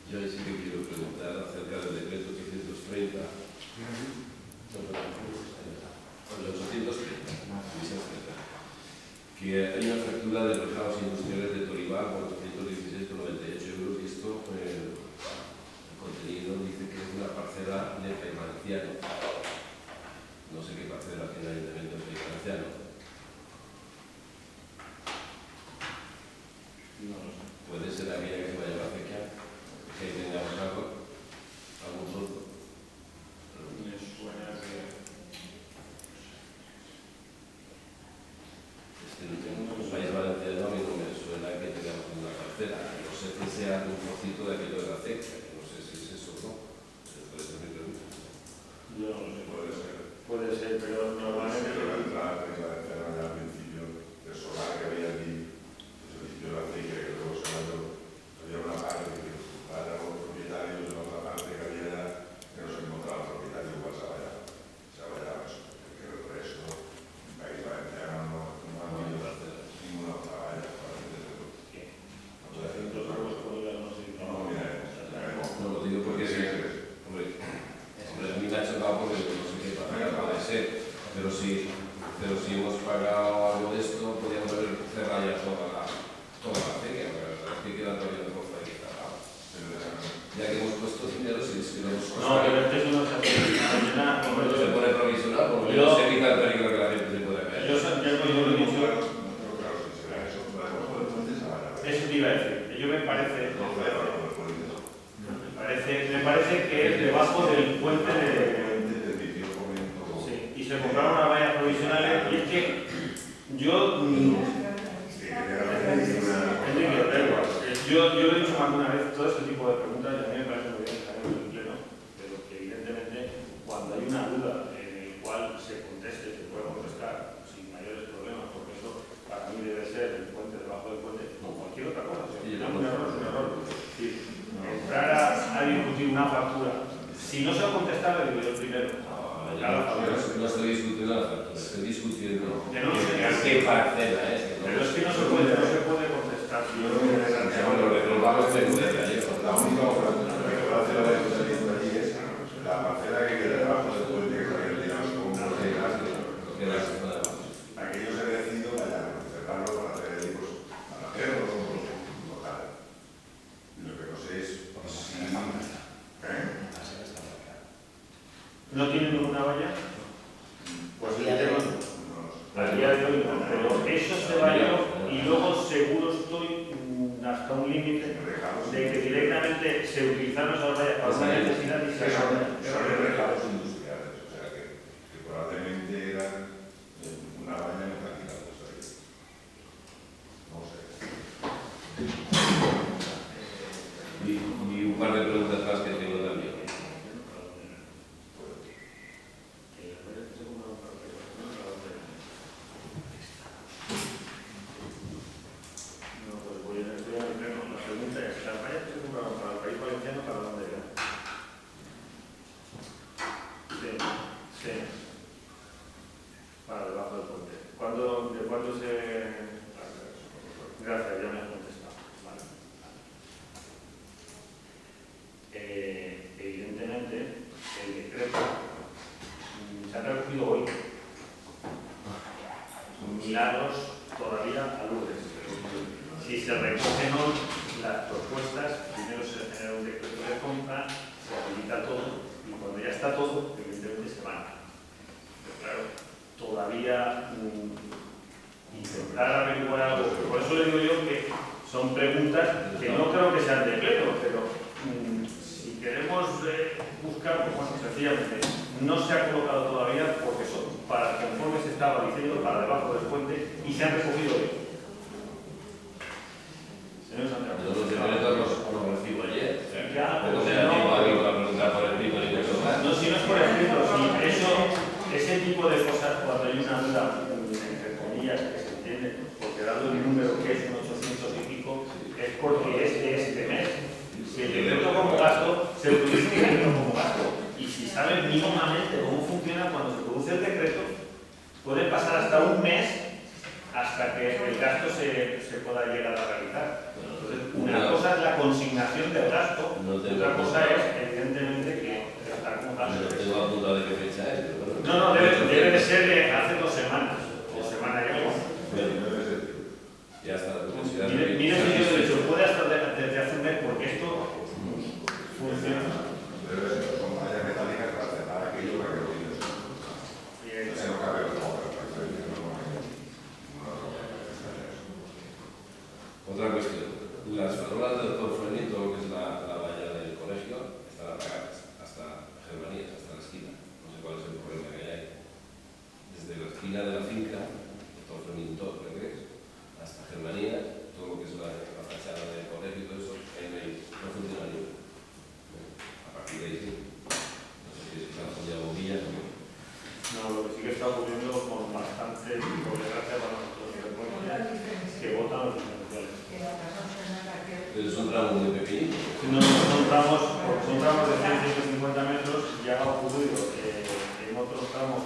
Yo ahí sí que quiero preguntar acerca del decreto 830. El 830, que hay una factura de mercados industriales de Toribal, 416,98 euros, y esto, el contenido dice que es una parcela de Valenciano. No sé qué parcela tiene el Ayuntamiento de Valenciano. No lo sé. Puede ser aquella que se vaya a la acequia, que tengamos algo, algún trozo. Me suena que... En los países valencianos a mí no me suena que tengamos una parcela. No sé que sea un trocito de aquello de la acequia, que no sé si es eso o no. Puede ser mi pregunta. Yo no lo sé. Puede ser. Puede ser, pero normalmente... Pero la entrada de la entrada al principio del solar que había aquí, el principio de la acequia, que luego se había una parte que para los propietarios, la otra parte que había que no se encontraba el propietario, igual se vaya eso, porque el resto, en país valenciano no ha habido ninguna otra valla para entenderlo. 800 euros por día, no sé. No lo digo porque hombre, a mí me ha chocado porque no sé qué puede ser, pero si hemos pagado algo de esto, podríamos haber cerrado ya toda la acequia, porque la verdad es que queda todavía un poco ahí cerrado. Ya que hemos puesto dinero, si es que no hemos puesto... No, pero este es uno que se pone provisional, por lo menos se evita el peligro que la gente se pueda caer. yo lo he dicho. Claro, si será eso, Eso te iba a decir. Yo me parece que es debajo del puente de... Sí, y se compraron unas vallas provisionales y es que yo... Yo lo he dicho más de una vez, todo este tipo de preguntas y a mí me parece muy bien saber en el pleno, pero que evidentemente cuando hay una duda en el cual se conteste, se puede contestar sin mayores problemas, porque eso para mí debe ser el puente debajo del puente, o cualquier otra cosa. Si no, un error es un error. Es decir, entrar a discutir una factura, si no se ha contestado, digo yo primero. No estoy discutiendo la factura, estoy discutiendo qué parcela es. Pero es que no se puede contestar. Si yo no me la única parcela allí es la parcela que queda debajo del puente, que digamos como un aquello se ha decidido para cerrarlo, para hacer para hacerlo local. Lo que no sé es si... ¿No tiene ninguna valla? Pues A día de hoy. a día de hoy no, pero eso se valló y luego seguro estoy hasta un límite de que directamente se utilizaron esas vallas para una necesidad y se son recados industriales, o sea que probablemente eran una valla metálica, no sé. Y un par de preguntas más que tengo también. Gracias, ya me has contestado. Vale. Evidentemente, el decreto se ha recogido hoy. Milagros todavía a Lourdes. Si se recogen hoy las propuestas, primero se genera un decreto de compra, se habilita todo y cuando ya está todo, evidentemente se van. Pero claro, todavía intentar averiguar algo. Por eso le digo yo que son preguntas que no creo que sean de pleno, pero si queremos buscar, pues bueno, sencillamente, no se ha colocado todavía porque son para conforme se estaba diciendo para debajo del puente y se han recogido hoy. Señor Santiago. Yo los decretos los recibo ayer. Ya, Pero pero sea no, tiempo hábil para preguntar por el tipo de cosas. no, si no es por escrito, si ese tipo de cosas, cuando hay una duda, entre comillas, que se entiende, porque dado el número que es un 800 y pico, es porque es de este mes. Si el decreto como gasto, se utiliza el decreto como gasto. Y si saben mínimamente cómo funciona cuando se produce el decreto, puede pasar hasta un mes hasta que el gasto se pueda llegar a realizar. Entonces, una cosa es la consignación del gasto, otra cosa es, evidentemente, que está como gasto. No tengo apuntado de qué fecha es. Pero bueno. No, debe de ser de hace 2 semanas, o semana y algo. Ya está. Mire si yo he dicho, puede hasta desde hace un mes, porque esto funciona. Debe ser, son mallas metálicas para cerrar aquello para que lo tienes. Ese no cabe otra cosa. Otra cuestión. Las farolas del doctor Ferni, todo lo que es la valla del colegio, están apagadas hasta Germanías, hasta la esquina. No sé cuál es el problema que hay ahí. Desde la esquina de la finca, doctor Ferni, todo, creo que es, hasta Germanías, todo lo que es la fachada del colegio y todo eso, ahí no funciona ni uno. A partir de ahí sí. No sé si se han fallado bombillas o no. No, lo que sí que está ocurriendo con bastante, por desgracia para nosotros, que votan los diferenciales. Pero son tramos muy pequeñitos. No, son tramos de 150 metros, ya ha ocurrido en otros tramos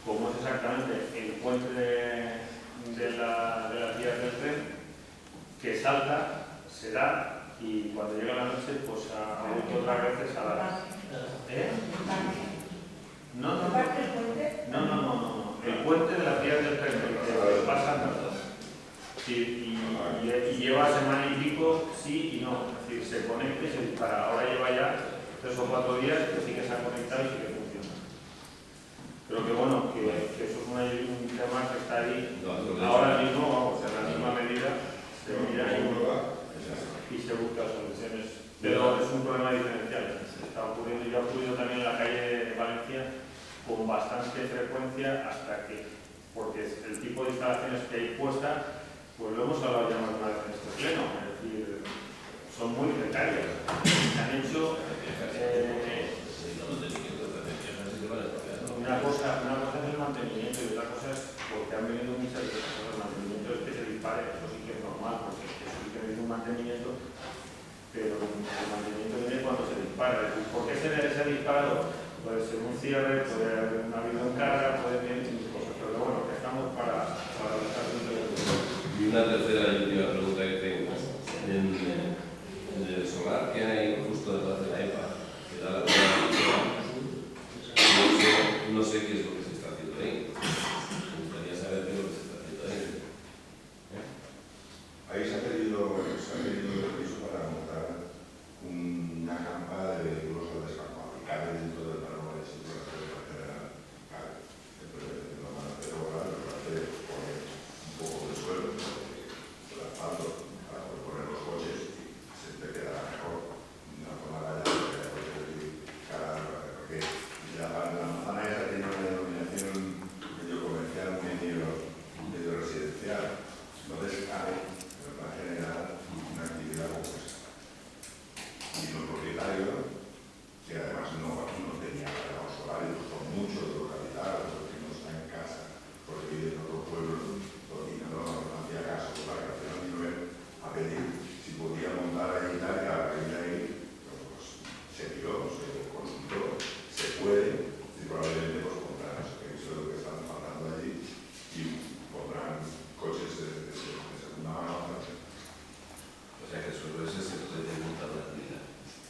como es exactamente el puente de las vías del tren, que salta, se da y cuando llega la noche pues ha vuelto otras veces a dar. No. El puente de las vías del tren, que pasa sí, y lleva semana y pico, sí y no. Es decir, se conecta y se dispara. Ahora lleva ya 3 o 4 días que sí que se ha conectado y sí que funciona. Creo que bueno, que eso es un tema que está ahí. Ahora mismo, vamos, en la misma medida, se mira y se busca soluciones. Pero es un problema diferencial. Está ocurriendo, ya ha ocurrido también en la calle de Valencia con bastante frecuencia hasta que, porque el tipo de instalaciones que hay puestas, pues lo hemos hablado ya más una vez en este pleno, es decir, son muy precarias. Se han hecho una cosa es el mantenimiento y otra cosa es porque han venido muchas cosas. El mantenimiento es que se dispare, eso sí que es normal, porque eso sí que viene un mantenimiento, pero el mantenimiento viene cuando se dispara. Es decir, ¿por qué se ha disparado? Puede ser un cierre, puede haber un avión en carga, puede venir muchas cosas, pero bueno, que estamos para dejar de. Y una tercera y última pregunta que tengo. En el solar que hay justo detrás de la EPA, que da la no sé qué es lo que se está haciendo ahí. Me gustaría saber qué es lo que se está haciendo ahí. Ahí se ha pedido permiso para montar una campa de vehículos de descarga. Cabe dentro del panorama de situación de carretera, cabe. No van a hacer obra, lo van a hacer poner un poco de suelo, el asfalto, para poder poner los coches y se te quedará mejor. Una zona valla, porque la manzana esa tiene una denominación medio comercial, medio residencial. Entonces cabe, en el plan general, una actividad como esa. Y los propietarios, que además no tenía cargado solar y costó mucho de localizar, porque no está en casa, porque vive en otro pueblo, y no hacía caso, para que al final vino a pedir si podía montar ahí y tal, y a raíz de ahí pues, se tiró, se consultó, se puede, y probablemente pues pondrán eso es lo que están faltando allí, y pondrán coches de segunda mano. O sea que sobre ese se puede montar una actividad.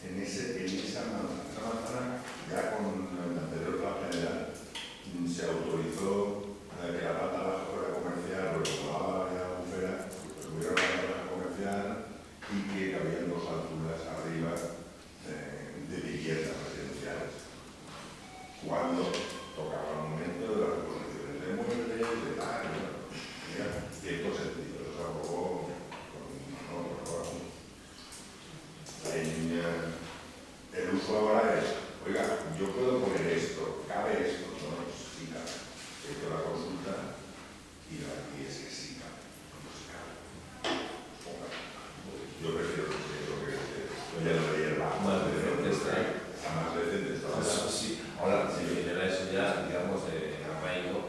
En esa manzana, ya con el anterior plan general, se autorizó que la planta baja fuera comercial, porque como daba la albufera, pues hubiera una planta comercial y que cabían 2 alturas arriba de viviendas residenciales. Cuando tocaba el momento de las reposiciones de muebles, de tal, tenía cierto sentido, eso se aprobó el uso ahora es, oiga, yo puedo poner esto, ¿cabe esto? No, sí cabe. He hecho la consulta y es que sí cabe. No se cabe. Yo prefiero que ya lo leí Más decente está. Está más decente. Sí. Ahora, si viniera eso ya, digamos, arraigo,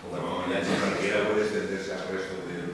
como No, ya ni siquiera puede extenderse al resto de